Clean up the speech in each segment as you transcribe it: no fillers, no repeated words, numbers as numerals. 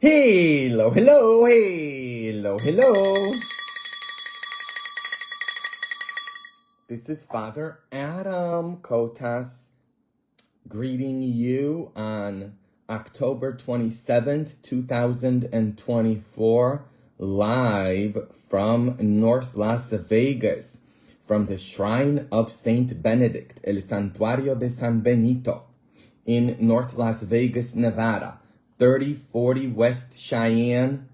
Hello, hello, hello, hello. This is Father Adam Kotas greeting you on October 27th, 2024, live from North Las Vegas, from the Shrine of Saint Benedict, El Santuario de San Benito, in North Las Vegas, Nevada, 3040 West Cheyenne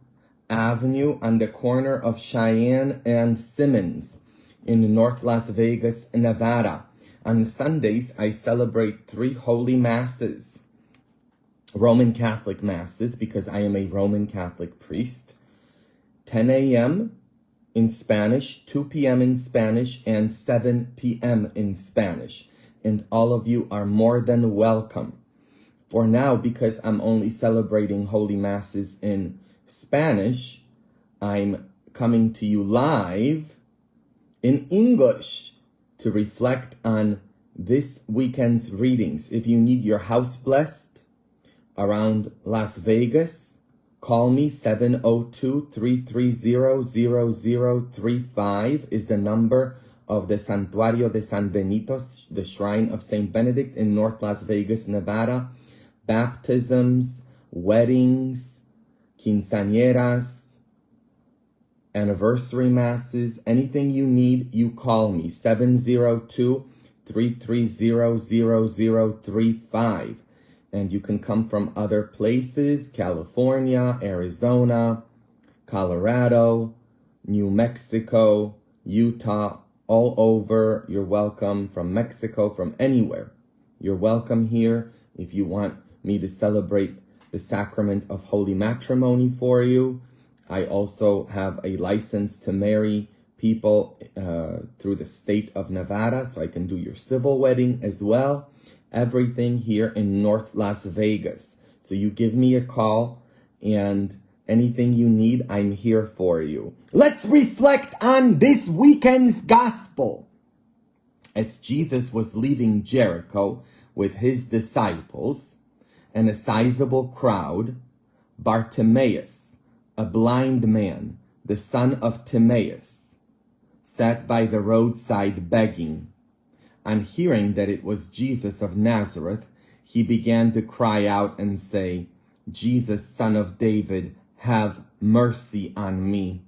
Avenue on the corner of Cheyenne and Simmons in North Las Vegas, Nevada. On Sundays, I celebrate 3 holy masses, Roman Catholic masses, because I am a Roman Catholic priest, 10 a.m. in Spanish, 2 p.m. in Spanish, and 7 p.m. in Spanish. And all of you are more than welcome. For now, because I'm only celebrating holy masses in Spanish, I'm coming to you live in English to reflect on this weekend's readings. If you need your house blessed around Las Vegas, call me. 702-330-0035 is the number of the Santuario de San Benito, the Shrine of Saint Benedict in North Las Vegas, Nevada. Baptisms, weddings, quinceañeras, anniversary masses, anything you need, you call me. 702-330-0035. And you can come from other places: California, Arizona, Colorado, New Mexico, Utah, all over. You're welcome. From Mexico, from anywhere. You're welcome here. If you want me to celebrate the sacrament of holy matrimony for you, I also have a license to marry people through the state of Nevada, so I can do your civil wedding as well. Everything here in North Las Vegas. So you give me a call, and anything you need, I'm here for you. Let's reflect on this weekend's gospel. As Jesus was leaving Jericho with his disciples and a sizable crowd, Bartimaeus, a blind man, the son of Timaeus, sat by the roadside begging. On hearing that it was Jesus of Nazareth, he began to cry out and say, "Jesus, son of David, have mercy on me."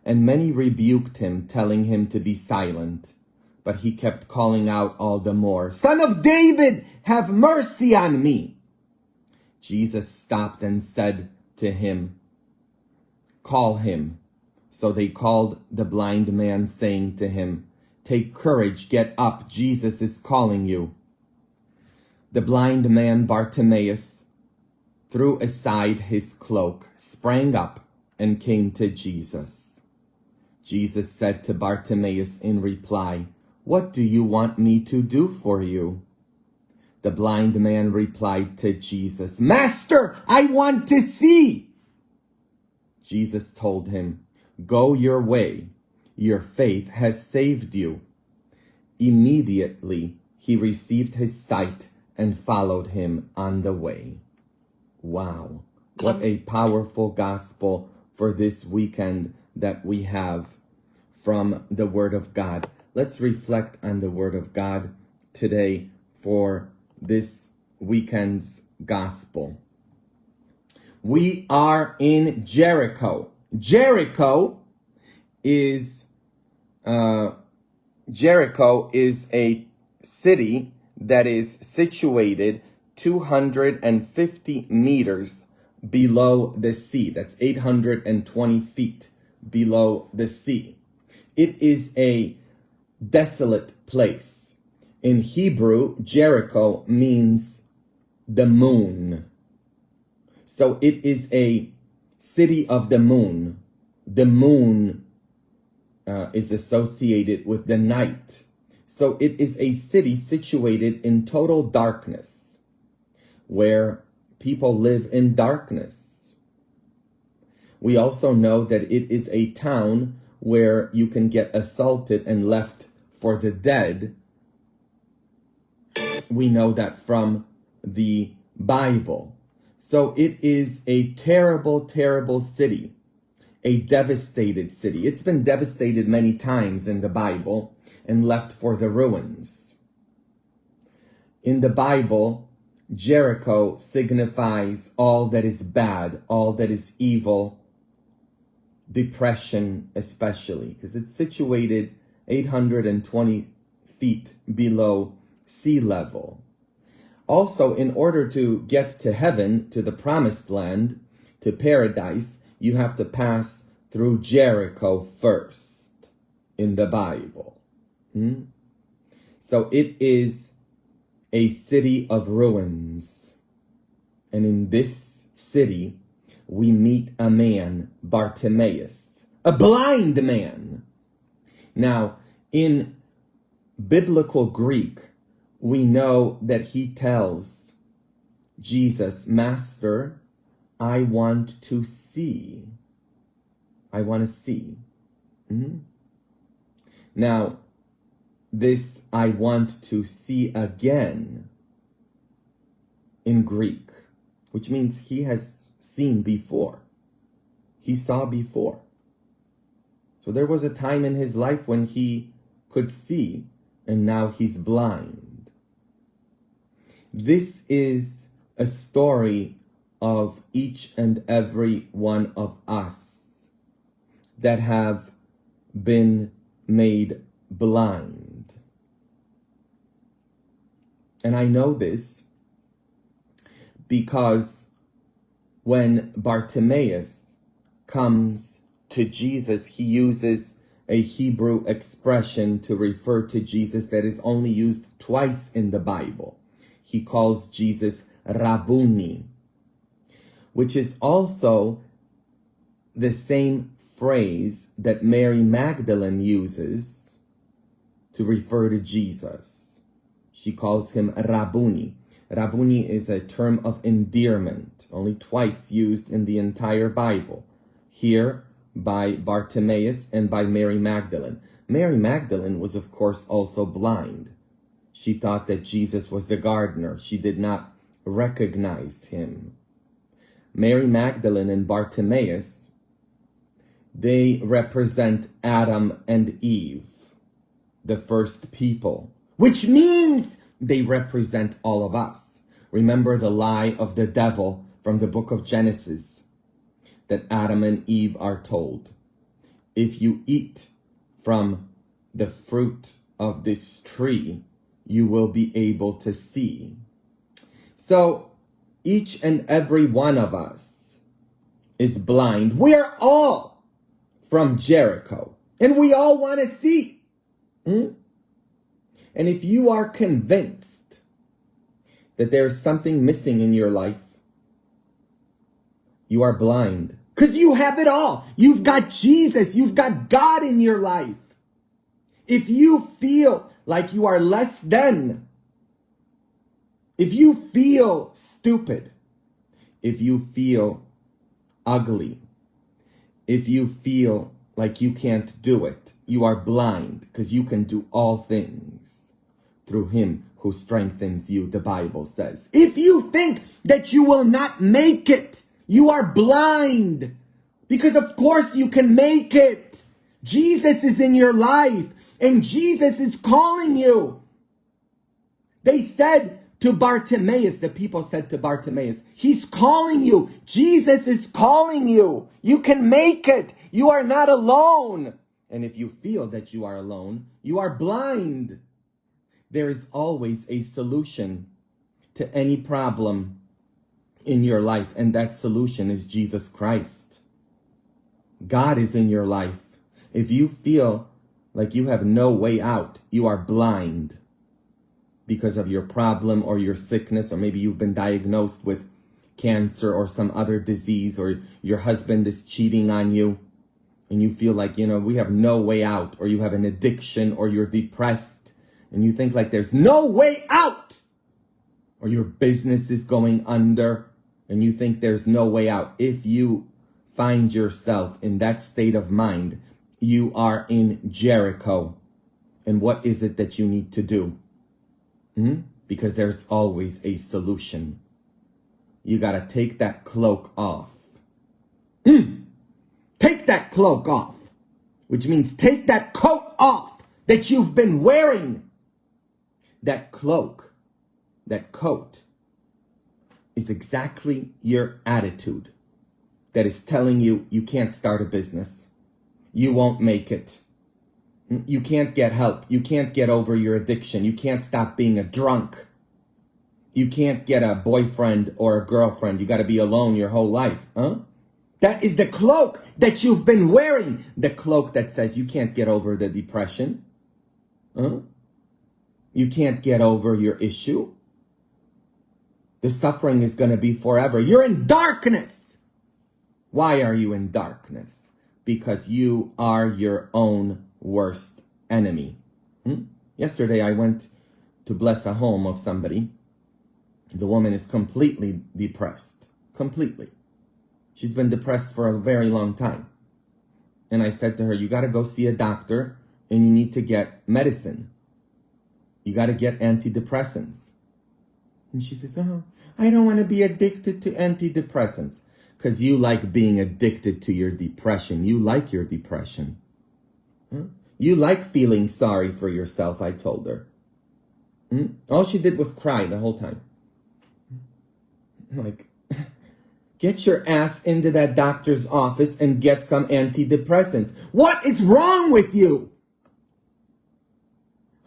And many rebuked him, telling him to be silent. But he kept calling out all the more, "Son of David, have mercy on me." Jesus stopped and said to him, "Call him." So they called the blind man, saying to him, "Take courage, get up, Jesus is calling you." The blind man Bartimaeus threw aside his cloak, sprang up, and came to Jesus. Jesus said to Bartimaeus in reply, "What do you want me to do for you?" The blind man replied to Jesus, "Master, I want to see." Jesus told him, "Go your way. Your faith has saved you." Immediately he received his sight and followed him on the way. Wow. What a powerful gospel for this weekend that we have from the Word of God. Let's reflect on the Word of God today for this weekend's gospel. We are in Jericho. Jericho is a city that is situated 250 meters below the sea. That's 820 feet below the sea. It is a desolate place. In Hebrew, Jericho means the moon. So it is a city of the moon. The moon is associated with the night. So it is a city situated in total darkness, where people live in darkness. We also know that it is a town where you can get assaulted and left for the dead. We know that from the Bible. So it is a terrible, terrible city, a devastated city. It's been devastated many times in the Bible and left for the ruins. In the Bible, Jericho signifies all that is bad, all that is evil, depression especially, because it's situated 820 feet below sea level. Also, in order to get to heaven, to the promised land, to paradise, you have to pass through Jericho first in the Bible. So it is a city of ruins. And in this city, we meet a man, Bartimaeus, a blind man. Now, in biblical Greek, we know that he tells Jesus, Master, I want to see. I want to see. Now, this I want to see again in Greek, which means he has seen before. He saw before. So there was a time in his life when he could see, and now he's blind. This is a story of each and every one of us that have been made blind. And I know this because when Bartimaeus comes to Jesus, he uses a Hebrew expression to refer to Jesus that is only used twice in the Bible. He calls Jesus Rabboni, which is also the same phrase that Mary Magdalene uses to refer to Jesus. She calls him Rabboni. Rabboni is a term of endearment, only twice used in the entire Bible. Here by Bartimaeus and by Mary Magdalene. Mary Magdalene was, of course, also blind. She thought that Jesus was the gardener. She did not recognize him. Mary Magdalene and Bartimaeus, they represent Adam and Eve, the first people, which means they represent all of us. Remember the lie of the devil from the book of Genesis that Adam and Eve are told. If you eat from the fruit of this tree, you will be able to see. So each and every one of us is blind. We are all from Jericho, and we all want to see. And if you are convinced that there's something missing in your life, you are blind. Because you have it all. You've got Jesus. You've got God in your life. If you feel like you are less than, if you feel stupid, if you feel ugly, if you feel like you can't do it, you are blind, because you can do all things through him who strengthens you, the Bible says. If you think that you will not make it, you are blind, because of course you can make it. Jesus is in your life, and Jesus is calling you. They said to Bartimaeus, the people said to Bartimaeus, he's calling you. Jesus is calling you. You can make it. You are not alone. And if you feel that you are alone, you are blind. There is always a solution to any problem in your life, and that solution is Jesus Christ. God is in your life. If you feel like you have no way out, you are blind because of your problem or your sickness, or maybe you've been diagnosed with cancer or some other disease, or your husband is cheating on you, and you feel like, we have no way out, or you have an addiction, or you're depressed, and you think like there's no way out, or your business is going under, and you think there's no way out. If you find yourself in that state of mind, you are in Jericho. And what is it that you need to do? Because there's always a solution. You got to take that cloak off. Take that cloak off. Which means take that coat off that you've been wearing. That cloak, that coat, is exactly your attitude that is telling you you can't start a business. You won't make it. You can't get help. You can't get over your addiction. You can't stop being a drunk. You can't get a boyfriend or a girlfriend. You got to be alone your whole life. That is the cloak that you've been wearing. The cloak that says you can't get over the depression. You can't get over your issue. The suffering is going to be forever. You're in darkness. Why are you in darkness? Because you are your own worst enemy. Yesterday I went to bless a home of somebody. The woman is completely depressed. Completely. She's been depressed for a very long time. And I said to her, you got to go see a doctor and you need to get medicine. You got to get antidepressants. And she says, oh, I don't want to be addicted to antidepressants. Because you like being addicted to your depression. You like your depression. You like feeling sorry for yourself, I told her. All she did was cry the whole time. Like, get your ass into that doctor's office and get some antidepressants. What is wrong with you?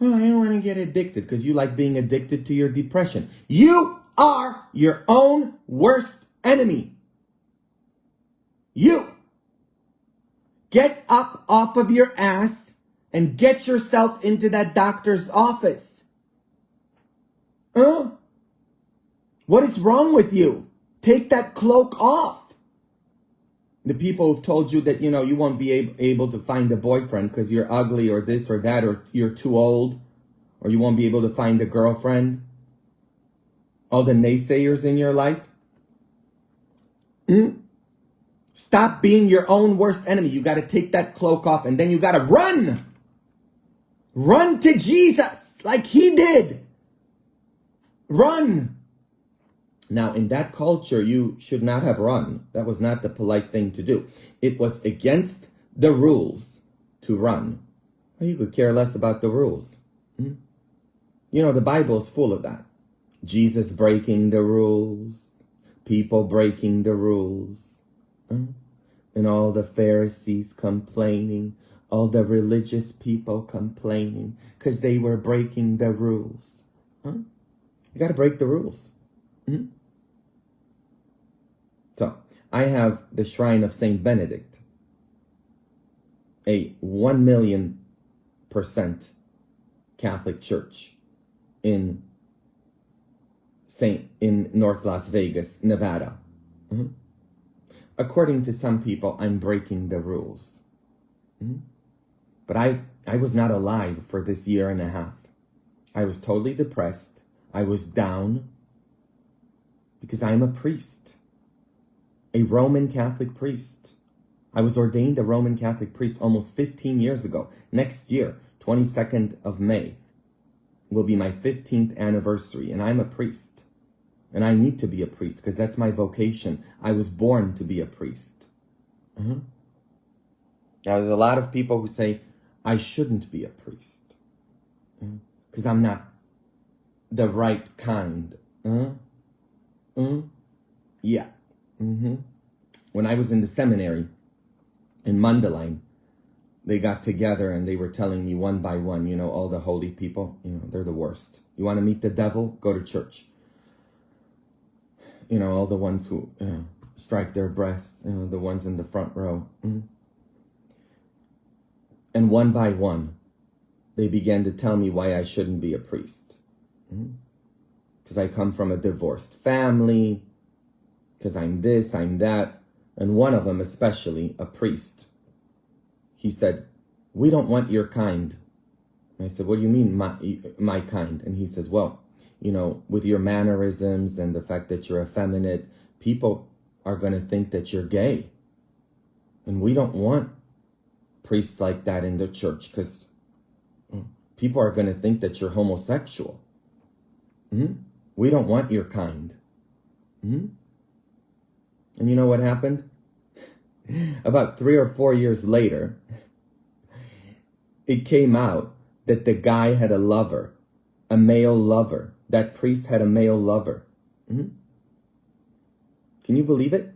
Oh, I don't want to get addicted because you like being addicted to your depression. You are your own worst enemy. You. Get up off of your ass and get yourself into that doctor's office. What is wrong with you? Take that cloak off. The people who've told you that, you won't be able to find a boyfriend because you're ugly or this or that, or you're too old, or you won't be able to find a girlfriend. All the naysayers in your life. Stop being your own worst enemy. You got to take that cloak off and then you got to run. Run to Jesus like he did. Run. Now, in that culture, you should not have run. That was not the polite thing to do. It was against the rules to run. Well, you could care less about the rules. The Bible is full of that. Jesus breaking the rules. People breaking the rules. And all the Pharisees complaining. All the religious people complaining because they were breaking the rules. You got to break the rules. So, I have the shrine of Saint Benedict, a 1,000,000% Catholic church in North Las Vegas, Nevada. According to some people, I'm breaking the rules. But I was not alive for this 1.5 years. I was totally depressed. I was down because I'm a priest, a Roman Catholic priest. I was ordained a Roman Catholic priest almost 15 years ago. Next year, 22nd of May, will be my 15th anniversary, and I'm a priest. And I need to be a priest because that's my vocation. I was born to be a priest. Now, there's a lot of people who say, I shouldn't be a priest because I'm not the right kind. Yeah. When I was in the seminary in Mundelein, they got together and they were telling me one by one, all the holy people, they're the worst. You want to meet the devil? Go to church. All the ones who strike their breasts, the ones in the front row. And one by one, they began to tell me why I shouldn't be a priest. Because I come from a divorced family, because I'm this, I'm that. And one of them, especially, a priest, he said, we don't want your kind. And I said, what do you mean, my kind? And he says, well, with your mannerisms and the fact that you're effeminate, people are going to think that you're gay. And we don't want priests like that in the church because people are going to think that you're homosexual. We don't want your kind. And you know what happened? About 3 or 4 years later, it came out that the guy had a lover, a male lover. That priest had a male lover. Mm-hmm. Can you believe it?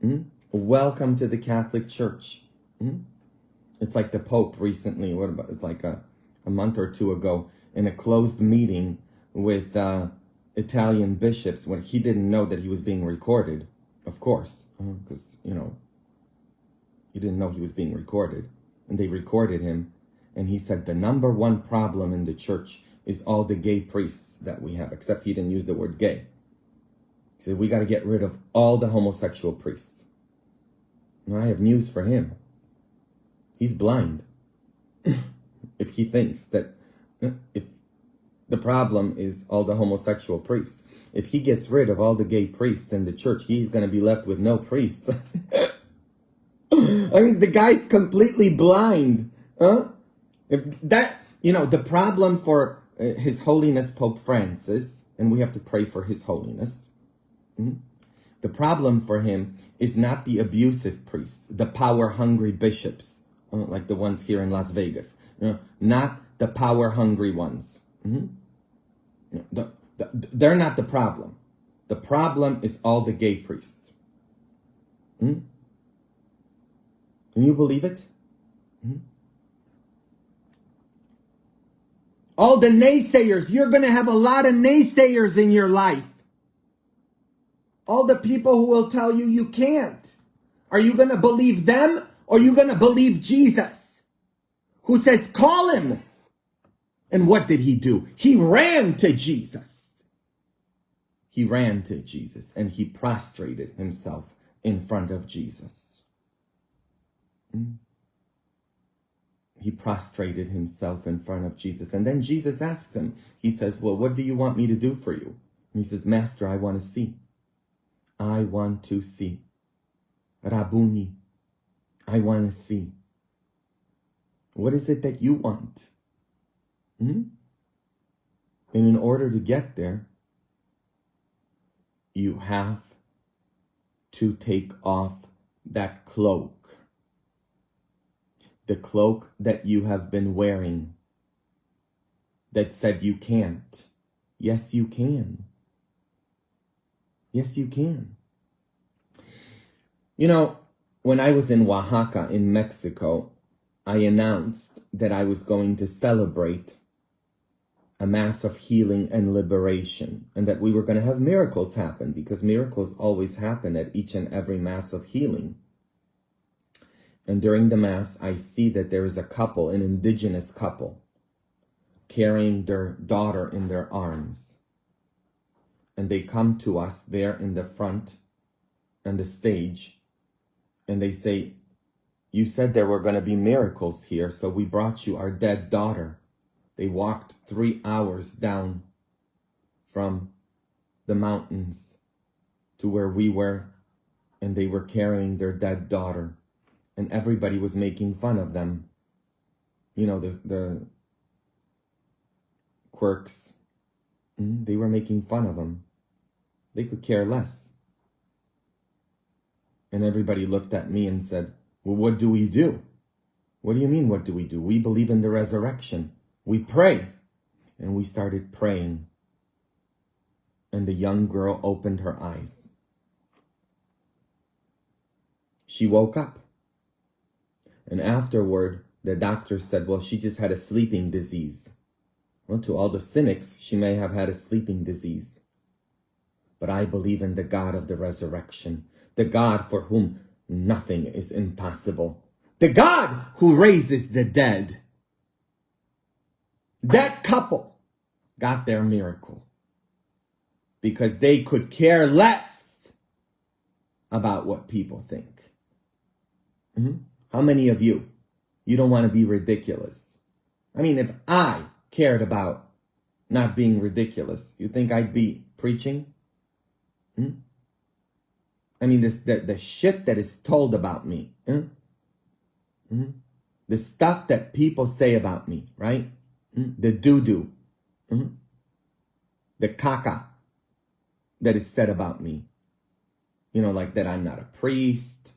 Mm-hmm. Welcome to the Catholic Church. Mm-hmm. It's like the Pope recently, it's like a month or two ago, in a closed meeting with Italian bishops, when he didn't know that he was being recorded, of course, because, he didn't know he was being recorded. And they recorded him, and he said the number one problem in the church is all the gay priests that we have, except he didn't use the word gay. He said, we got to get rid of all the homosexual priests. Now, I have news for him. He's blind. If he thinks that if the problem is all the homosexual priests, if he gets rid of all the gay priests in the church, he's going to be left with no priests. I mean, the guy's completely blind. Huh? If that, the problem for His Holiness Pope Francis, and we have to pray for His Holiness. The problem for him is not the abusive priests, the power-hungry bishops, like the ones here in Las Vegas. Not the power-hungry ones. They're not the problem. The problem is all the gay priests. Can you believe it? All the naysayers, you're going to have a lot of naysayers in your life. All the people who will tell you you can't. Are you going to believe them, or are you going to believe Jesus, who says, call him? And what did he do? He ran to Jesus. He ran to Jesus, and he prostrated himself in front of Jesus. He prostrated himself in front of Jesus. And then Jesus asks him, he says, well, what do you want me to do for you? And he says, Master, I want to see. I want to see. Rabboni, I want to see. What is it that you want? And in order to get there, you have to take off that cloak. The cloak that you have been wearing that said you can't. Yes, you can. Yes, you can. When I was in Oaxaca in Mexico, I announced that I was going to celebrate a mass of healing and liberation, and that we were going to have miracles happen, because miracles always happen at each and every mass of healing. And during the mass, I see that there is a couple, an indigenous couple, carrying their daughter in their arms. And they come to us there in the front and the stage, and they say, you said there were going to be miracles here, so we brought you our dead daughter. They walked 3 hours down from the mountains to where we were, and they were carrying their dead daughter. And everybody was making fun of them. The quirks. They were making fun of them. They could care less. And everybody looked at me and said, well, what do we do? What do you mean, what do we do? We believe in the resurrection. We pray. And we started praying. And the young girl opened her eyes. She woke up. And afterward, the doctor said, well, she just had a sleeping disease. Well, to all the cynics, she may have had a sleeping disease. But I believe in the God of the resurrection, the God for whom nothing is impossible, the God who raises the dead. That couple got their miracle because they could care less about what people think. How many of you don't want to be ridiculous? I mean, if I cared about not being ridiculous, you think I'd be preaching? I mean, the shit that is told about me. The stuff that people say about me, right? The doo-doo. The caca that is said about me. like that I'm not a priest,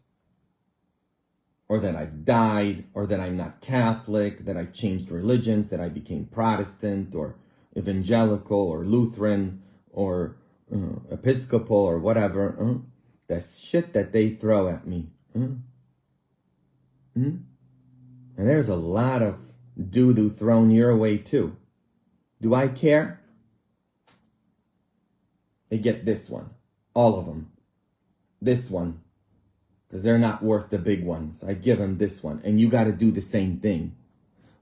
or that I've died, or that I'm not Catholic, that I've changed religions, that I became Protestant, or evangelical, or Lutheran, or Episcopal, or whatever. The shit that they throw at me. And there's a lot of doo-doo thrown your way too. Do I care? They get this one. All of them. This one. Because they're not worth the big one. So I give them this one. And you got to do the same thing.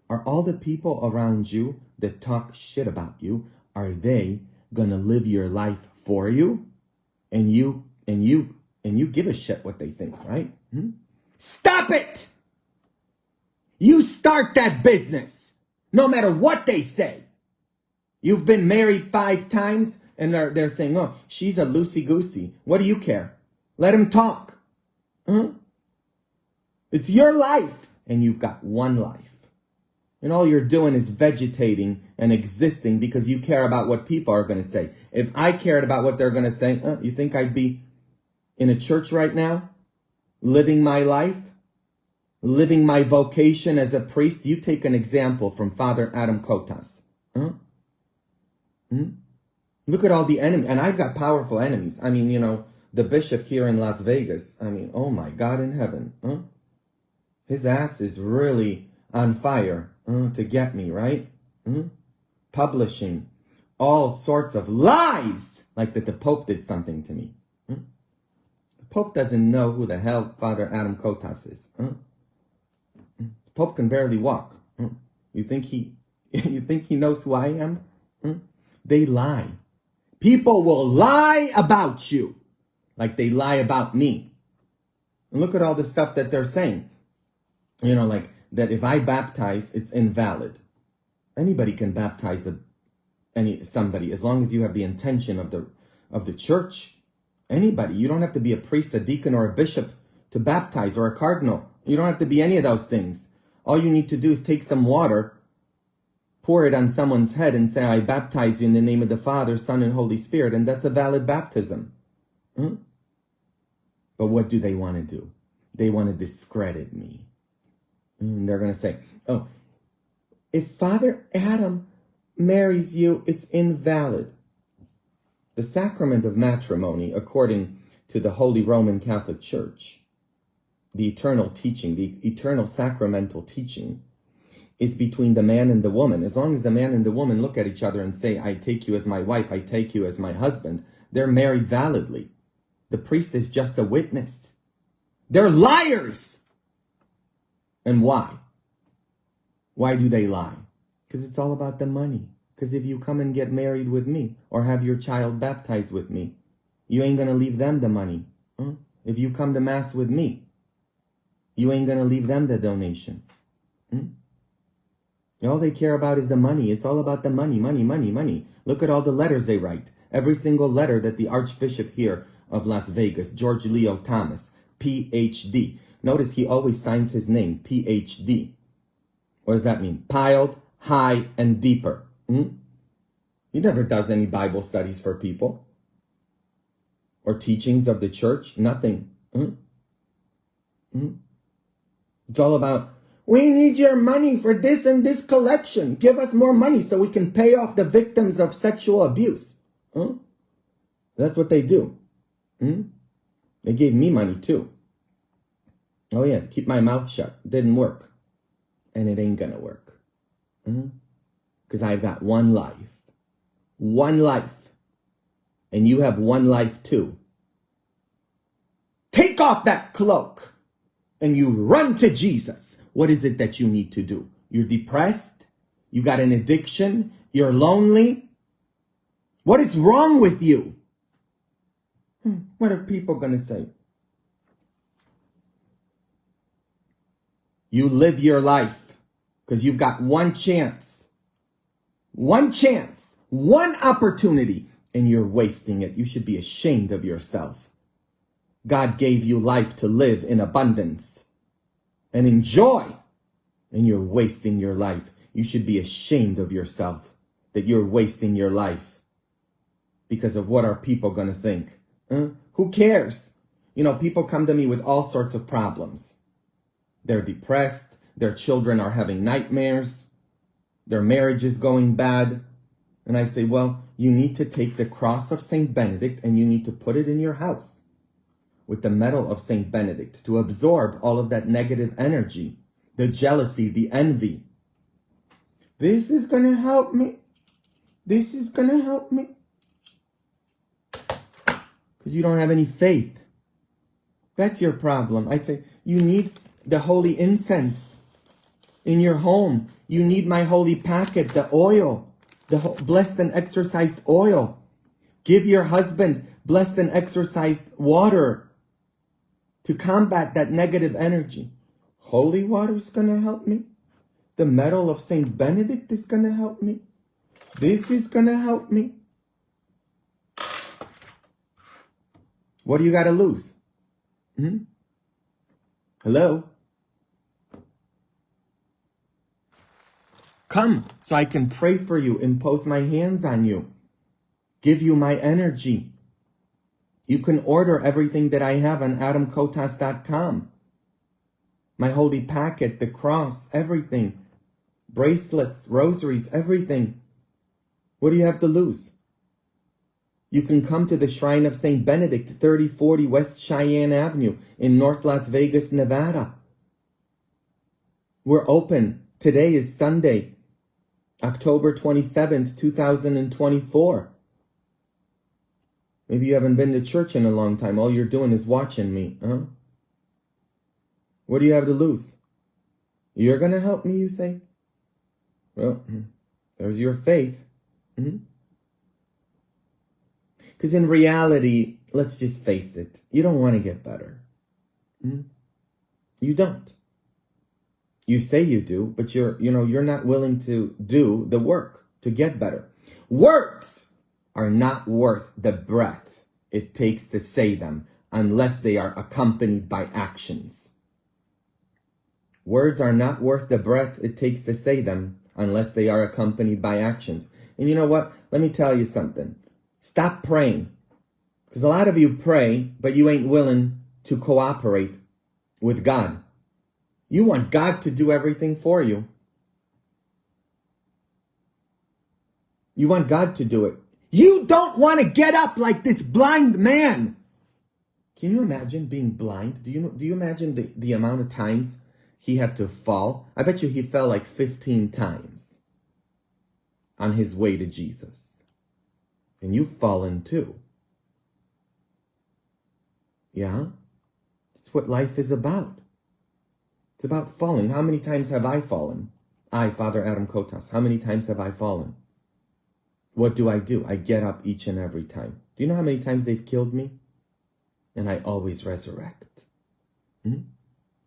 Are all the people around you that talk shit about you, are they going to live your life for you? And you give a shit what they think, right? Stop it! You start that business, no matter what they say. You've been married 5 times, and they're saying, oh, she's a loosey-goosey. What do you care? Let him talk. It's your life, and you've got one life. And all you're doing is vegetating and existing because you care about what people are going to say. If I cared about what they're going to say, you think I'd be in a church right now, living my life? Living my vocation as a priest? You take an example from Father Adam Kotas. Look at all the enemies. And I've got powerful enemies. I mean, the bishop here in Las Vegas. I mean, oh my God in heaven. His ass is really on fire to get me, right? Publishing all sorts of lies. Like that the Pope did something to me. The Pope doesn't know who the hell Father Adam Kotas is. Pope can barely walk. You think he knows who I am? They lie. People will lie about you like they lie about me. And look at all the stuff that they're saying. Like that if I baptize, it's invalid. Anybody can baptize somebody as long as you have the intention of the church. Anybody. You don't have to be a priest, a deacon, or a bishop to baptize, or a cardinal. You don't have to be any of those things. All you need to do is take some water, pour it on someone's head, and say, I baptize you in the name of the Father, Son, and Holy Spirit. And that's a valid baptism. But what do they want to do? They want to discredit me. And they're going to say, oh, if Father Adam marries you, it's invalid. The sacrament of matrimony, according to the Holy Roman Catholic Church, the eternal teaching, the eternal sacramental teaching, is between the man and the woman. As long as the man and the woman look at each other and say, I take you as my wife, I take you as my husband, they're married validly. The priest is just a witness. They're liars. And why? Why do they lie? Because it's all about the money. Because if you come and get married with me or have your child baptized with me, you ain't going to leave them the money. If you come to Mass with me, you ain't going to leave them the donation. All they care about is the money. It's all about the money, money, money, money. Look at all the letters they write. Every single letter that the Archbishop here of Las Vegas, George Leo Thomas, Ph.D. Notice he always signs his name, Ph.D. What does that mean? Piled, high, and deeper. He never does any Bible studies for people. Or teachings of the church. Nothing. It's all about, we need your money for this and this collection. Give us more money so we can pay off the victims of sexual abuse. That's what they do. They gave me money too. Oh yeah, to keep my mouth shut. Didn't work. And it ain't gonna work. Because I've got one life. One life. And you have one life too. Take off that cloak and you run to Jesus. What is it that you need to do? You're depressed? You got an addiction? You're lonely? What is wrong with you? What are people going to say? You live your life because you've got one chance. One chance. One opportunity. And you're wasting it. You should be ashamed of yourself. God gave you life to live in abundance and enjoy. And you're wasting your life. You should be ashamed of yourself that you're wasting your life because of what are people going to think. Who cares? You know, people come to me with all sorts of problems. They're depressed. Their children are having nightmares. Their marriage is going bad. And I say, well, you need to take the cross of St. Benedict and you need to put it in your house with the medal of St. Benedict to absorb all of that negative energy, the jealousy, the envy. This is going to help me. This is going to help me. Because you don't have any faith. That's your problem. I say, you need the holy incense in your home. You need my holy packet, the oil, the blessed and exorcised oil. Give your husband blessed and exorcised water to combat that negative energy. Holy water is going to help me. The medal of St. Benedict is going to help me. This is going to help me. What do you got to lose? Hello? Come so I can pray for you, impose my hands on you, give you my energy. You can order everything that I have on adamkotas.com. My holy packet, the cross, everything. Bracelets, rosaries, everything. What do you have to lose? You can come to the Shrine of St. Benedict, 3040 West Cheyenne Avenue in North Las Vegas, Nevada. We're open. Today is Sunday, October 27th, 2024. Maybe you haven't been to church in a long time. All you're doing is watching me, huh? What do you have to lose? You're going to help me, you say? Well, there's your faith. Because in reality, let's just face it, you don't want to get better. You don't. You say you do, but you're not willing to do the work to get better. Words are not worth the breath it takes to say them unless they are accompanied by actions. Words are not worth the breath it takes to say them unless they are accompanied by actions. And you know what? Let me tell you something. Stop praying. Because a lot of you pray, but you ain't willing to cooperate with God. You want God to do everything for you. You want God to do it. You don't want to get up like this blind man. Can you imagine being blind? Do you imagine the amount of times he had to fall? I bet you he fell like 15 times on his way to Jesus. And you've fallen too. Yeah? It's what life is about. It's about falling. How many times have I fallen? I, Father Adam Kotas, how many times have I fallen? What do? I get up each and every time. Do you know how many times they've killed me? And I always resurrect.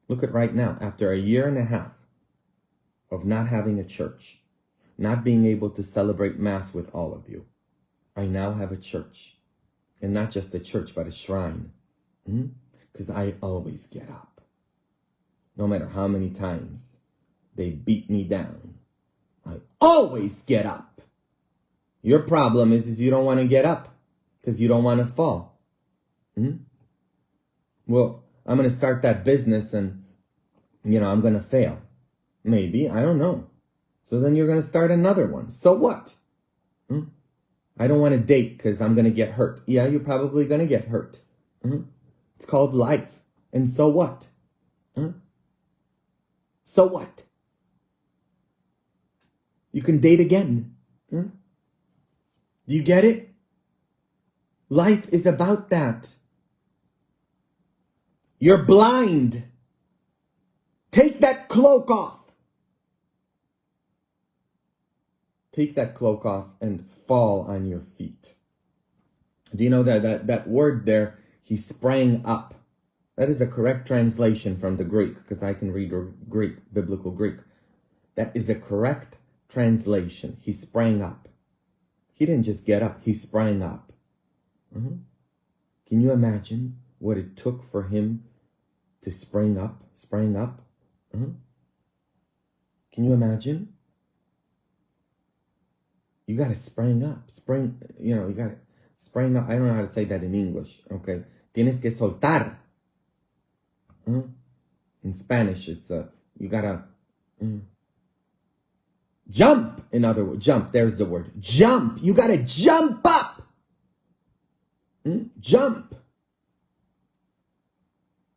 Look at right now, after a year and a half of not having a church, not being able to celebrate Mass with all of you, I now have a church. And not just a church, but a shrine. Because I always get up. No matter how many times they beat me down, I always get up. Your problem is you don't want to get up because you don't want to fall. Well, I'm going to start that business and, I'm going to fail. Maybe, I don't know. So then you're going to start another one. So what? I don't want to date because I'm going to get hurt. Yeah, you're probably going to get hurt. It's called life. And so what? So what? You can date again. Do you get it? Life is about that. You're blind. Take that cloak off. Take that cloak off and fall on your feet. Do you know that word there, he sprang up? That is a correct translation from the Greek, because I can read Greek, biblical Greek. That is the correct translation. He sprang up. He didn't just get up, he sprang up. Can you imagine what it took for him to sprang up? Can you imagine? You got to sprang up. You got to sprang up. I don't know how to say that in English, okay? Tienes que soltar. In Spanish, it's you gotta jump. In other words, jump. There's the word. Jump. You gotta jump up. Jump.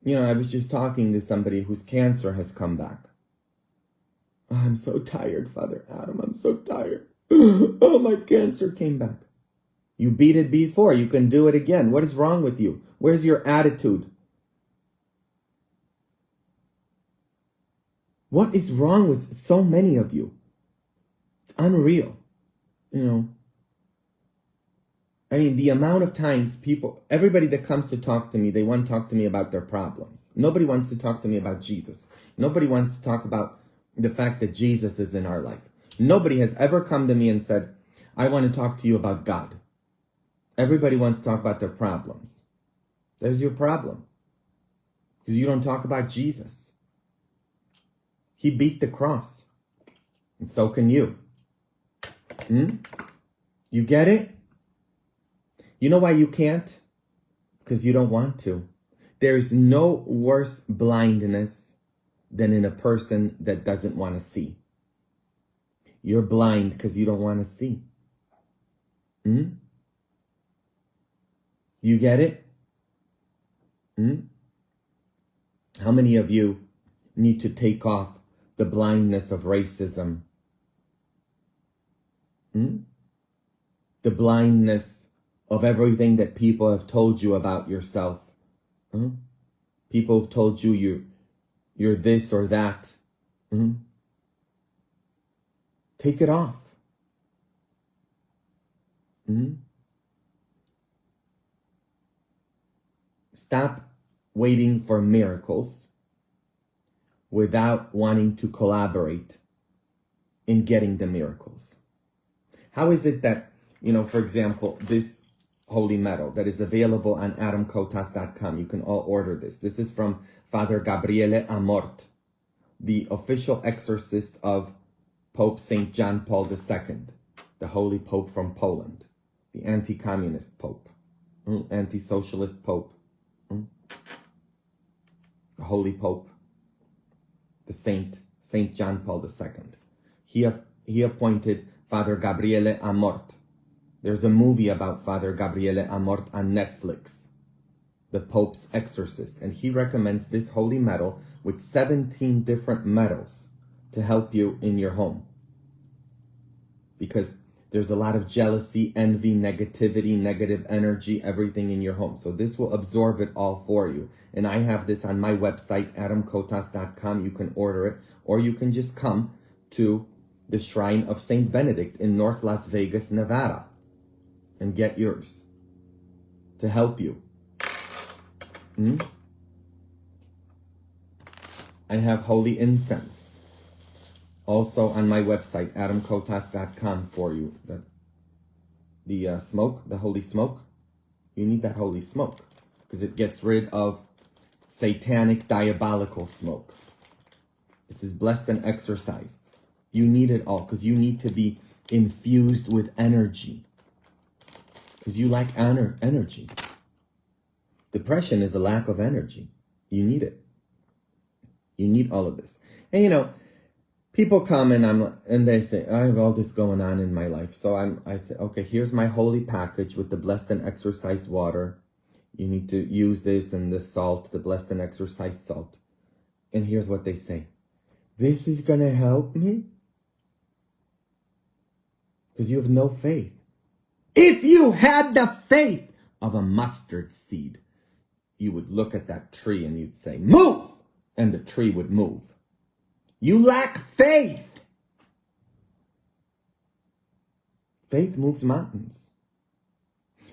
You know, I was just talking to somebody whose cancer has come back. Oh, I'm so tired, Father Adam. I'm so tired. Oh, my cancer came back. You beat it before. You can do it again. What is wrong with you? Where's your attitude? What is wrong with so many of you? It's unreal. You know, I mean, the amount of times everybody that comes to talk to me, they want to talk to me about their problems. Nobody wants to talk to me about Jesus. Nobody wants to talk about the fact that Jesus is in our life. Nobody has ever come to me and said, I want to talk to you about God. Everybody wants to talk about their problems. There's your problem. Because you don't talk about Jesus. He beat the cross. And so can you. You get it? You know why you can't? Because you don't want to. There is no worse blindness than in a person that doesn't want to see. You're blind because you don't want to see. You get it? How many of you need to take off the blindness of racism? The blindness of everything that people have told you about yourself. People have told you you're this or that. Take it off. Stop waiting for miracles without wanting to collaborate in getting the miracles. How is it that, you know, for example, this holy medal that is available on adamkotas.com. You can all order this. This is from Father Gabriele Amort, the official exorcist of Pope St. John Paul II, the Holy Pope from Poland, the anti-communist Pope, anti-socialist Pope, the Holy Pope, the Saint John Paul II. He appointed Father Gabriele Amort. There's a movie about Father Gabriele Amort on Netflix, the Pope's exorcist, and he recommends this holy medal with 17 different medals to help you in your home. Because there's a lot of jealousy, envy, negativity, negative energy, everything in your home. So this will absorb it all for you. And I have this on my website, adamkotas.com. You can order it, or you can just come to the Shrine of St. Benedict in North Las Vegas, Nevada, and get yours to help you. I have holy incense also on my website, adamkotas.com, for you. The smoke, the holy smoke, you need that holy smoke because it gets rid of satanic, diabolical smoke. This is blessed and exorcised. You need it all because you need to be infused with energy. Because you lack energy. Depression is a lack of energy. You need it. You need all of this. And you know, people come and they say, I have all this going on in my life. So I say, okay, here's my holy package with the blessed and exorcised water. You need to use this and the salt, the blessed and exorcised salt. And here's what they say. This is going to help me? Because you have no faith. If you had the faith of a mustard seed, you would look at that tree and you'd say, move! And the tree would move. You lack faith. Faith moves mountains.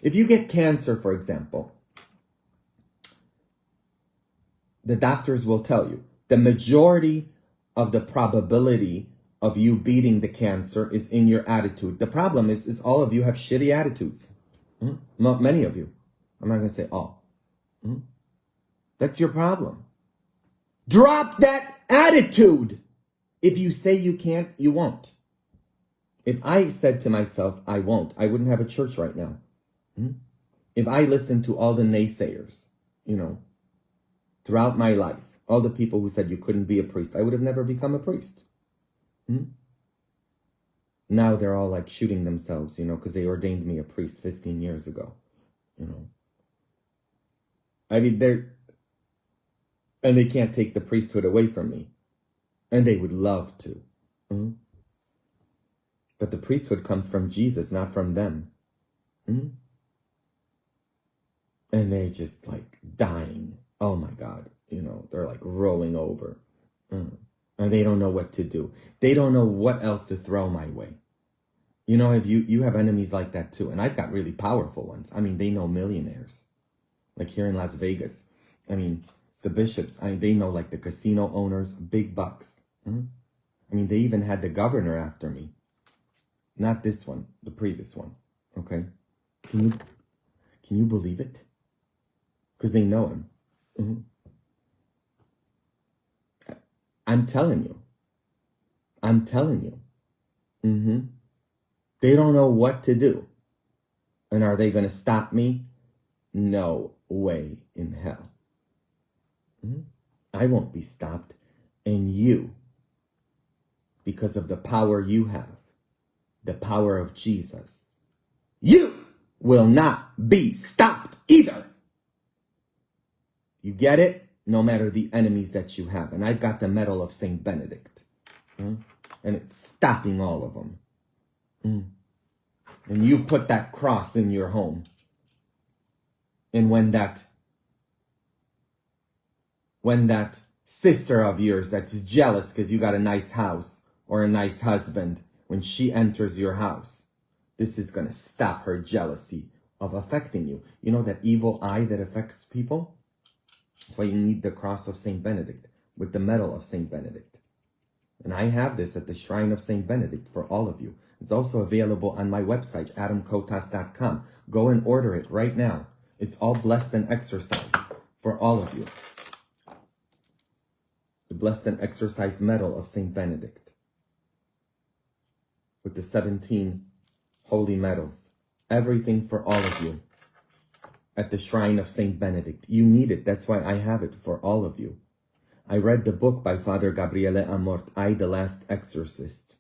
If you get cancer, for example, the doctors will tell you the majority of the probability of you beating the cancer is in your attitude. The problem is all of you have shitty attitudes. Many of you. I'm not going to say all. That's your problem. Drop that attitude. If you say you can't, you won't. If I said to myself, I won't, I wouldn't have a church right now. If I listened to all the naysayers, throughout my life, all the people who said you couldn't be a priest, I would have never become a priest. Now they're all like shooting themselves, because they ordained me a priest 15 years ago, I mean, and they can't take the priesthood away from me. And they would love to. But the priesthood comes from Jesus, not from them. And they're just like dying. Oh my God. They're like rolling over. And they don't know what to do. They don't know what else to throw my way. If you have enemies like that too. And I've got really powerful ones. I mean, they know millionaires. Like here in Las Vegas. I mean, the bishops, they know like the casino owners, big bucks. I mean, they even had the governor after me. Not this one, the previous one. Okay? Can you believe it? Because they know him. I'm telling you. They don't know what to do. And are they going to stop me? No way in hell. I won't be stopped. And you, because of the power you have, the power of Jesus, you will not be stopped either. You get it? No matter the enemies that you have. And I've got the medal of Saint Benedict. And it's stopping all of them. And you put that cross in your home. And when that sister of yours that's jealous because you got a nice house or a nice husband, when she enters your house, this is going to stop her jealousy of affecting you. You know that evil eye that affects people? That's why you need the cross of Saint Benedict with the medal of Saint Benedict. And I have this at the shrine of Saint Benedict for all of you. It's also available on my website, adamkotas.com. Go and order it right now. It's all blessed and exorcised for all of you. The blessed and exorcised medal of Saint Benedict with the 17 holy medals. Everything for all of you at the shrine of Saint Benedict. You need it. That's why I have it for all of you. I read the book by Father Gabriele Amort, I, the Last Exorcist.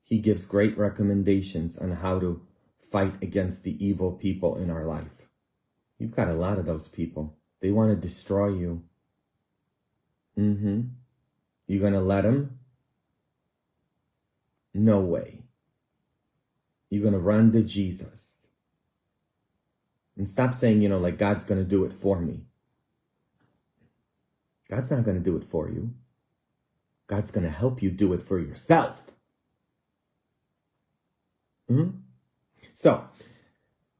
He gives great recommendations on how to fight against the evil people in our life. You've got a lot of those people. They want to destroy you. You gonna let them? No way. You're gonna run to Jesus. And stop saying, like God's gonna do it for me. God's not gonna do it for you. God's gonna help you do it for yourself. So,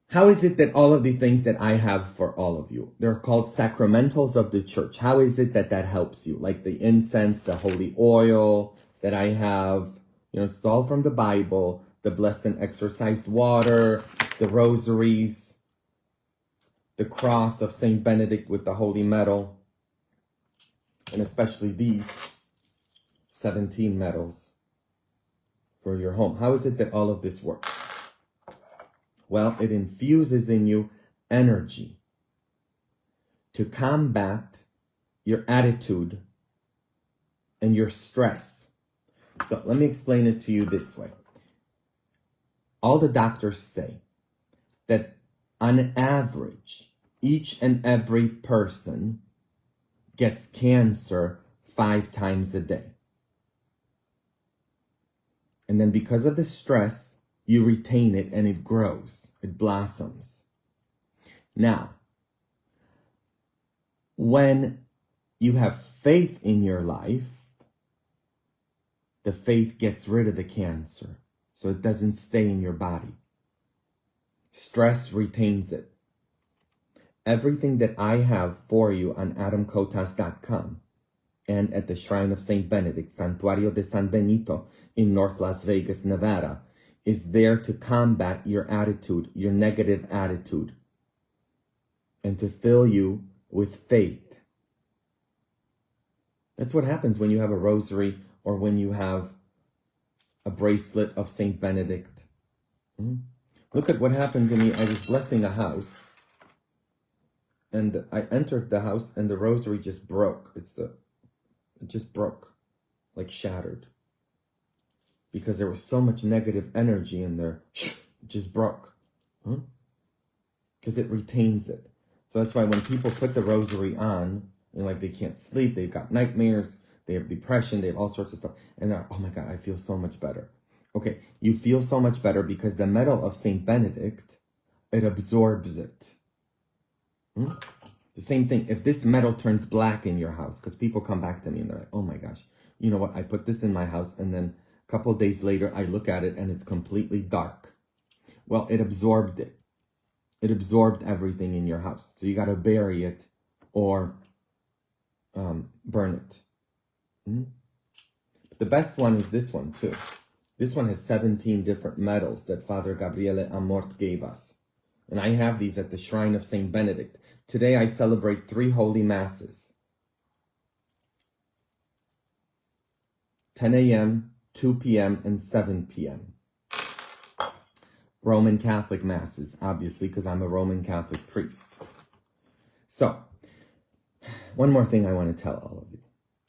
how is it that all of the things that I have for all of you, they're called sacramentals of the church. How is it that that helps you? Like the incense, the holy oil that I have, it's all from the Bible, the blessed and exorcised water, the rosaries, the cross of Saint Benedict with the holy medal, and especially these 17 medals for your home. How is it that all of this works? Well, it infuses in you energy to combat your attitude and your stress. So let me explain it to you this way. All the doctors say that on average, each and every person gets cancer 5 times a day. And then because of the stress, you retain it and it grows, it blossoms. Now, when you have faith in your life, the faith gets rid of the cancer, so it doesn't stay in your body. Stress retains it. Everything that I have for you on adamkotas.com and at the Shrine of Saint Benedict, Santuario de San Benito in North Las Vegas, Nevada, is there to combat your attitude, your negative attitude, and to fill you with faith. That's what happens when you have a rosary or when you have a bracelet of Saint Benedict. Look at what happened to me. I was blessing a house, And I entered the house and the rosary just broke. It just broke, like shattered. Because there was so much negative energy in there. It just broke. Because it retains it. So that's why when people put the rosary on, and like they can't sleep, they've got nightmares, they have depression, they have all sorts of stuff. And they're, oh my God, I feel so much better. Okay, you feel so much better because the metal of Saint Benedict, it absorbs it. The same thing, if this metal turns black in your house, because people come back to me and they're like, oh my gosh, you know what, I put this in my house and then a couple of days later I look at it and it's completely dark. Well, it absorbed it. It absorbed everything in your house. So you got to bury it or burn it. But the best one is this one too. This one has 17 different metals that Father Gabriele Amort gave us. And I have these at the shrine of Saint Benedict. Today I celebrate 3 holy masses. 10 a.m., 2 p.m., and 7 p.m. Roman Catholic masses, obviously, because I'm a Roman Catholic priest. So, one more thing I want to tell all of you,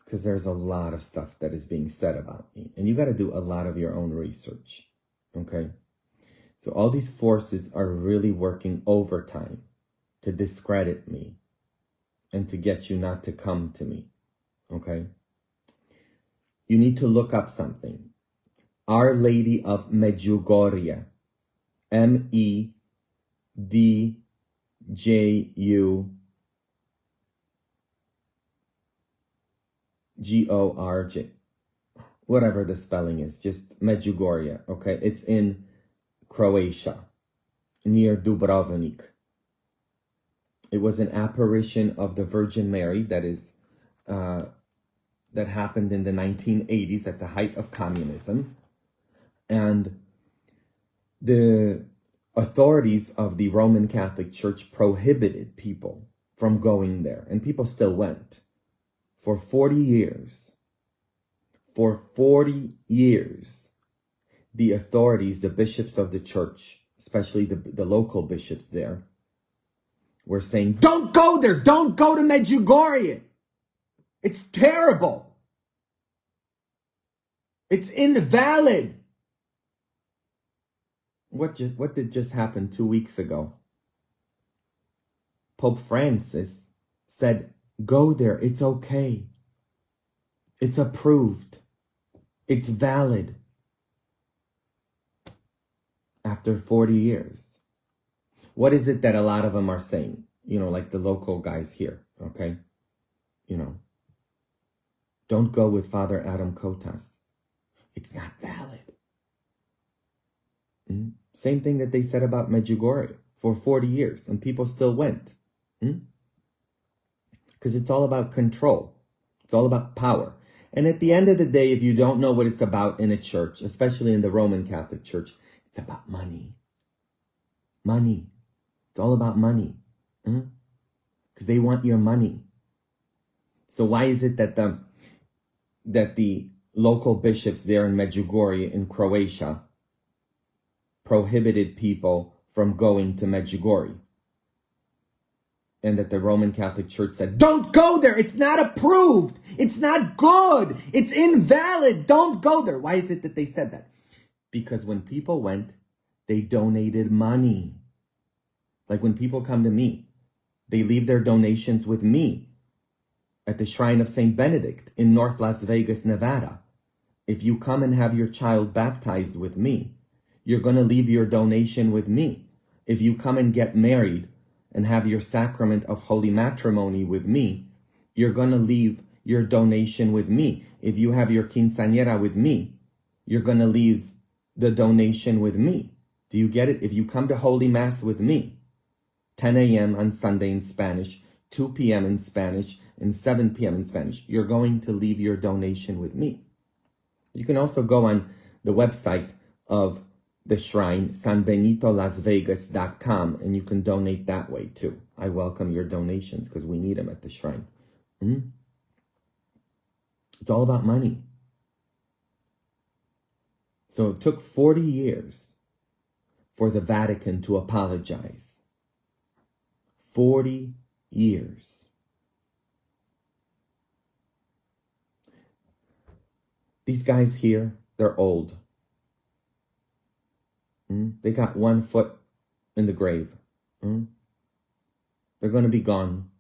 because there's a lot of stuff that is being said about me, and you got to do a lot of your own research, okay? So all these forces are really working overtime to discredit me and to get you not to come to me, okay? You need to look up something. Our Lady of Medjugorje, Medjugorje, whatever the spelling is, just Medjugorje, okay? It's in Croatia, near Dubrovnik. It was an apparition of the Virgin Mary that happened in the 1980s at the height of communism. And the authorities of the Roman Catholic Church prohibited people from going there. And people still went. For 40 years. For 40 years, the authorities, the bishops of the church, especially the local bishops there, were saying, don't go there, don't go to Medjugorje. It's terrible. It's invalid. What did just happen 2 weeks ago? Pope Francis said, go there, it's okay. It's approved. It's valid. After 40 years. What is it that a lot of them are saying? You know, like the local guys here, okay? You know, don't go with Father Adam Kotas. It's not valid. Same thing that they said about Medjugorje for 40 years, and people still went. Because it's all about control. It's all about power. And at the end of the day, if you don't know what it's about in a church, especially in the Roman Catholic Church, it's about money. Money. It's all about money. Because they want your money. So why is it that the local bishops there in Medjugorje in Croatia prohibited people from going to Medjugorje? And that the Roman Catholic Church said, don't go there. It's not approved. It's not good. It's invalid. Don't go there. Why is it that they said that? Because when people went, they donated money. Like when people come to me, they leave their donations with me at the shrine of Saint Benedict in North Las Vegas, Nevada. If you come and have your child baptized with me, you're going to leave your donation with me. If you come and get married and have your sacrament of holy matrimony with me, you're going to leave your donation with me. If you have your quinceañera with me, you're going to leave the donation with me. Do you get it? If you come to Holy Mass with me, 10 a.m. on Sunday in Spanish, 2 p.m. in Spanish, and 7 p.m. in Spanish, you're going to leave your donation with me. You can also go on the website of the shrine, sanbenitolasvegas.com, and you can donate that way too. I welcome your donations because we need them at the shrine. It's all about money. So it took 40 years for the Vatican to apologize. 40 years. These guys here, they're old. They got 1 foot in the grave. They're going to be gone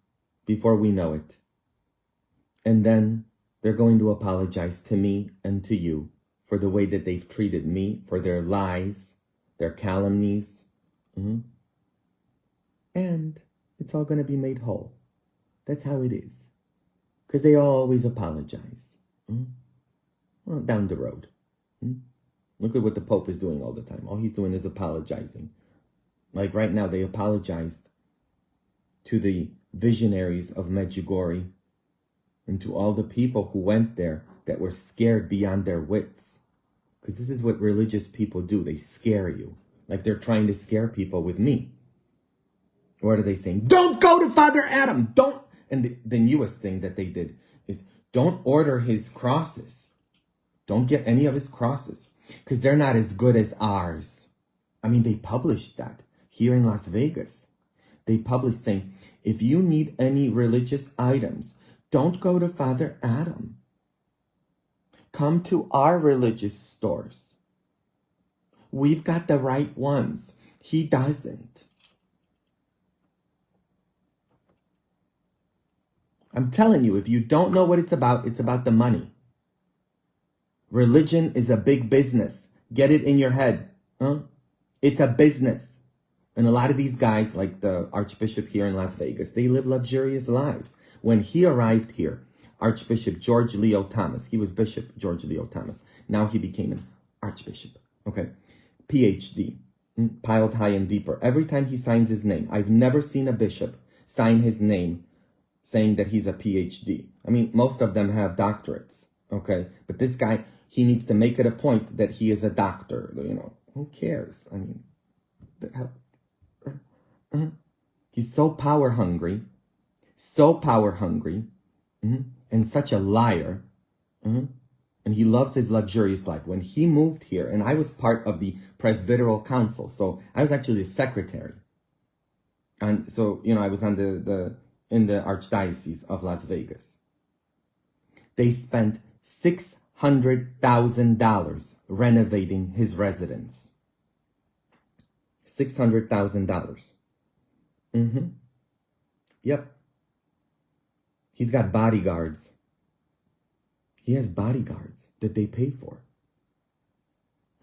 before we know it. And then they're going to apologize to me and to you for the way that they've treated me, for their lies, their calumnies. And it's all going to be made whole. That's how it is. Because they always apologize. Well, down the road. Look at what the Pope is doing all the time. All he's doing is apologizing. Like right now, they apologized to the visionaries of Medjugorje and to all the people who went there that were scared beyond their wits. Because this is what religious people do. They scare you. Like they're trying to scare people with me. What are they saying? Don't go to Father Adam. Don't. And the newest thing that they did is don't order his crosses. Don't get any of his crosses. Because they're not as good as ours. I mean, they published that here in Las Vegas. They published saying, if you need any religious items, don't go to Father Adam. Come to our religious stores. We've got the right ones. He doesn't. I'm telling you, if you don't know what it's about the money. Religion is a big business. Get it in your head. It's a business. And a lot of these guys, like the Archbishop here in Las Vegas, they live luxurious lives. When he arrived here, Archbishop George Leo Thomas, he was Bishop George Leo Thomas. Now he became an Archbishop. Okay. PhD. Piled high and deeper. Every time he signs his name, I've never seen a bishop sign his name saying that he's a PhD. I mean, most of them have doctorates. Okay. But this guy, he needs to make it a point that he is a doctor. You know, who cares? I mean, he's so power hungry, and such a liar. And he loves his luxurious life. When he moved here, and I was part of the Presbyteral Council, so I was actually the secretary. And so, you know, I was on in the Archdiocese of Las Vegas. They spent $600,000 renovating his residence. $600,000. Yep. He's got bodyguards. He has bodyguards that they pay for.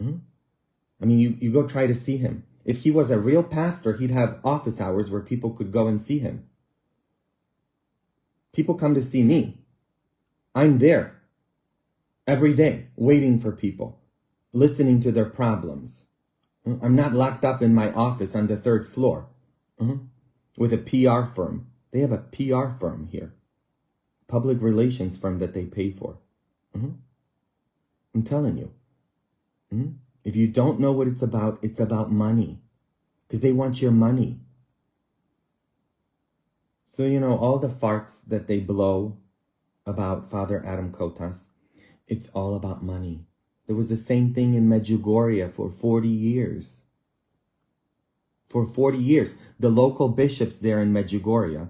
I mean, you go try to see him. If he was a real pastor, he'd have office hours where people could go and see him. People come to see me. I'm there every day, waiting for people, listening to their problems. I'm not locked up in my office on the 3rd floor with a PR firm. They have a PR firm here, public relations firm that they pay for. I'm telling you. If you don't know what it's about money, because they want your money. So, you know, all the farts that they blow about Father Adam Kotas, it's all about money. There was the same thing in Medjugorje for 40 years. For 40 years, the local bishops there in Medjugorje,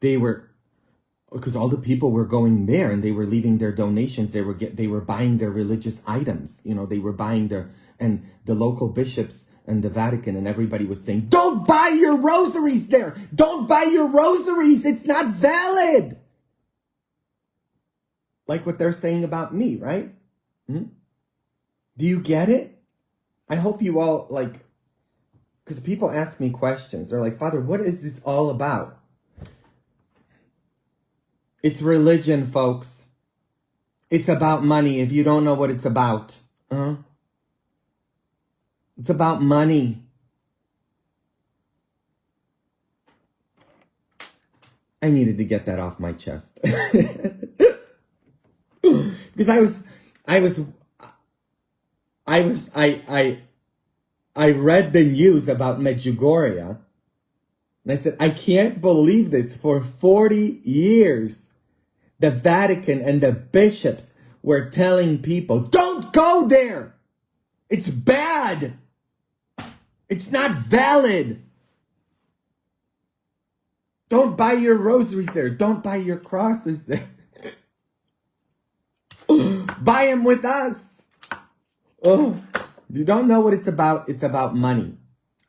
they were, because all the people were going there and they were leaving their donations. They were buying their religious items. You know, they were buying and the local bishops and the Vatican and everybody was saying, don't buy your rosaries there. Don't buy your rosaries. It's not valid. Like what they're saying about me, right? Do you get it? I hope you all because people ask me questions. They're like, Father, what is this all about? It's religion, folks. It's about money if you don't know what it's about. It's about money. I needed to get that off my chest. Because I read the news about Medjugorje, and I said, I can't believe this. For 40 years, the Vatican and the bishops were telling people, don't go there. It's bad. It's not valid. Don't buy your rosaries there. Don't buy your crosses there. Buy them with us. Oh, you don't know what it's about. It's about money.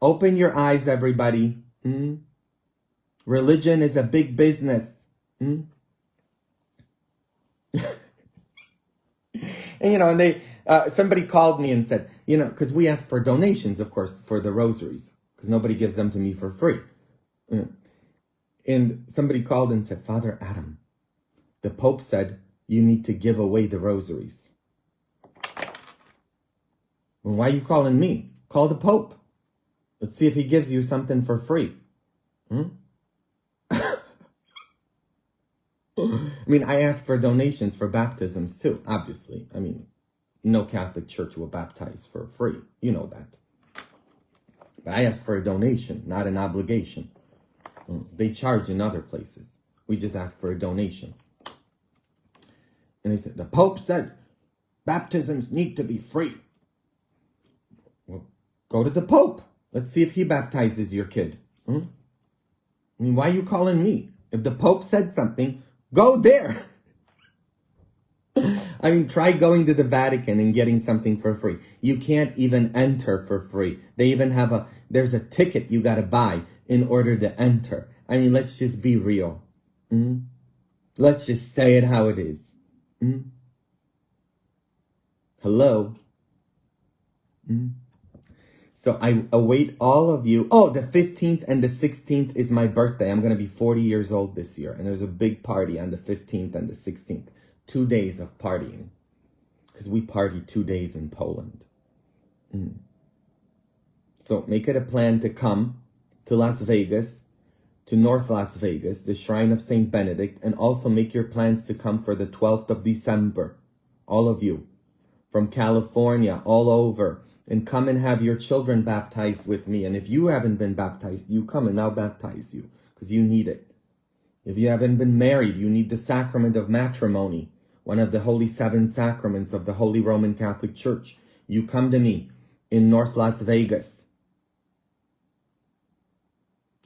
Open your eyes, everybody. Religion is a big business. And and they somebody called me and said, because we ask for donations, of course, for the rosaries, because nobody gives them to me for free. And somebody called and said, Father Adam, the Pope said you need to give away the rosaries. Well, why are you calling me? Call the Pope. Let's see if he gives you something for free. I ask for donations for baptisms too, obviously. No Catholic church will baptize for free. You know that. But I ask for a donation, not an obligation. They charge in other places. We just ask for a donation. And they said, the Pope said baptisms need to be free. Well, go to the Pope. Let's see if he baptizes your kid. Why are you calling me? If the Pope said something, go there. Try going to the Vatican and getting something for free. You can't even enter for free. They even have there's a ticket you got to buy in order to enter. Let's just be real. Let's just say it how it is. Hello? So I await all of you. Oh, the 15th and the 16th is my birthday. I'm going to be 40 years old this year. And there's a big party on the 15th and the 16th. 2 days of partying. Because we party 2 days in Poland. So make it a plan to come to Las Vegas, to North Las Vegas, the Shrine of St. Benedict, and also make your plans to come for the 12th of December. All of you. From California, all over. And come and have your children baptized with me. And if you haven't been baptized, you come and I'll baptize you. Because you need it. If you haven't been married, you need the sacrament of matrimony. One of the holy 7 sacraments of the Holy Roman Catholic Church. You come to me in North Las Vegas.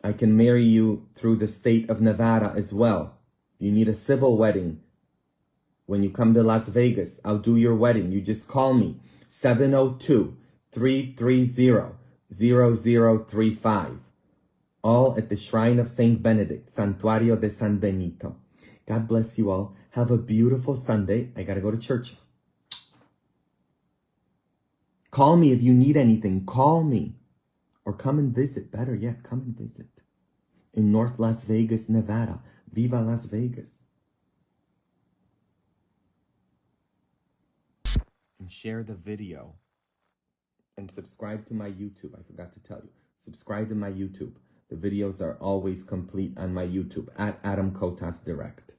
I can marry you through the state of Nevada as well. If you need a civil wedding, when you come to Las Vegas, I'll do your wedding. You just call me, 702-330-0035. All at the Shrine of St. Benedict, Santuario de San Benito. God bless you all. Have a beautiful Sunday. I got to go to church. Call me if you need anything. Call me. Or come and visit. Better yet, come and visit. In North Las Vegas, Nevada. Viva Las Vegas. And share the video. And subscribe to my YouTube. I forgot to tell you. Subscribe to my YouTube. The videos are always complete on my YouTube. At Adam Kotas Direct.